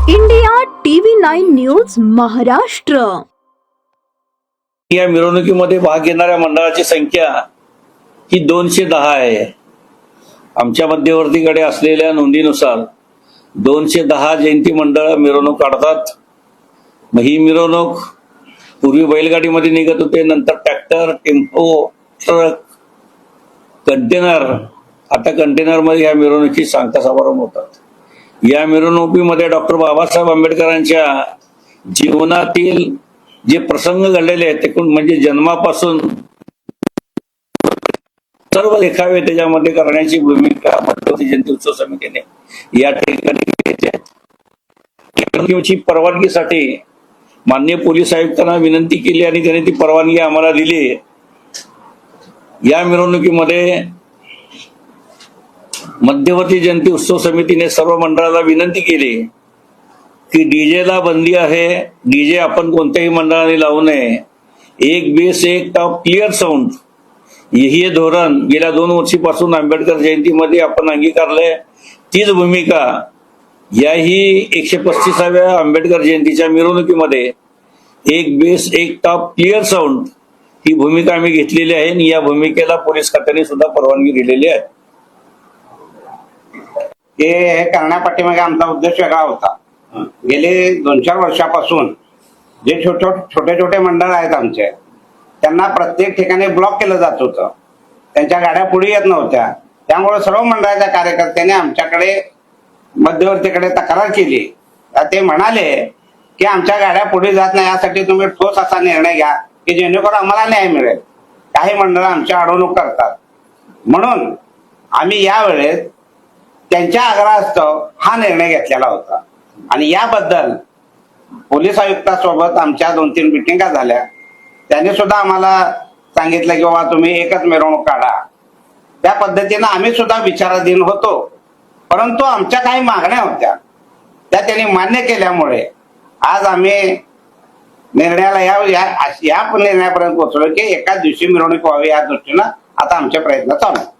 India TV 9 news Maharashtra. या मिरवणुकीमध्ये भाग घेणाऱ्या मंडळाची संख्या ही 210 आहे। आमच्या मध्यवर्तीकडे असलेल्या नोंदीनुसार 210 जयंती मंडळ मिरवणूक काढतात। मग ही मिरवणूक पूर्वी बैलगाडीमध्ये निघत होते, नंतर ट्रॅक्टर, टेम्पो, ट्रक, कंटेनर, आता कंटेनर मध्ये या मिरवणुकीची सांगता समारंभ होतात। या मिरवणुकीमध्ये डॉक्टर बाबासाहेब आंबेडकरांच्या जीवनातील जे प्रसंग घडलेले आहेत ते म्हणजे जन्मापासून सर्व देखावे त्याच्यामध्ये करण्याची भूमिका मध्यवर्ती जयंती उत्सव समितीने या ठिकाणी घेतली आहे। मिरवणुकीची परवानगीसाठी माननीय पोलीस आयुक्तांना विनंती केली आणि त्यांनी ती परवानगी आम्हाला दिली। या मिरवणुकीमध्ये मध्यवर्ती जयंती उत्सव समितीने सर्व मंडळाला विनंती केली की डीजेला बंदी आहे, डीजे आपण कोणत्याही मंडळाने लावू नये, एक बेस एक टॉप क्लिअर साऊंड हे धोरण गेल्या 2 वर्षापासून आंबेडकर जयंतीमध्ये आपण अंगीकारलंय। तीच भूमिका याही 135व्या आंबेडकर जयंतीच्या मिरवणुकीमध्ये एक बेस एक टॉप क्लिअर साऊंड ही भूमिका आम्ही घेतलेली आहे आणि या भूमिकेला पोलीस खात्याने सुद्धा परवानगी दिलेली आहे। हे करण्यापाठीमागे आमचा उद्देश वेगळा होता। गेले 2-4 वर्षापासून जे छोटे छोटे मंडळ आहेत आमचे, त्यांना प्रत्येक ठिकाणी ब्लॉक केलं जात होतं, त्यांच्या गाड्या पुढे येत नव्हत्या। त्यामुळे सर्व मंडळाच्या कार्यकर्त्यांनी आमच्याकडे मध्यवर्तीकडे तक्रार केली। ते म्हणाले की आमच्या गाड्या पुढे जात नाही, यासाठी तुम्ही ठोस असा निर्णय घ्या की जेणेकरून आम्हाला न्याय मिळेल। काही मंडळ आमच्या अडवणूक करतात, म्हणून आम्ही यावेळेस त्यांच्या आग्रहास्तव हा निर्णय घेतलेला होता आणि याबद्दल पोलीस आयुक्तासोबत आमच्या 2-3 मिटिंगा झाल्या। त्यांनी सुद्धा आम्हाला सांगितलं की बाबा तुम्ही एकच मिरवणूक काढा। त्या पद्धतीने आम्ही सुद्धा विचाराधीन होतो, परंतु आमच्या काही मागण्या होत्या त्या त्यांनी मान्य केल्यामुळे आज आम्ही निर्णयाला या निर्णयापर्यंत पोहोचलो की एकाच दिवशी मिरवणूक व्हावी या दृष्टीनं आता आमचे प्रयत्न चालू आहेत।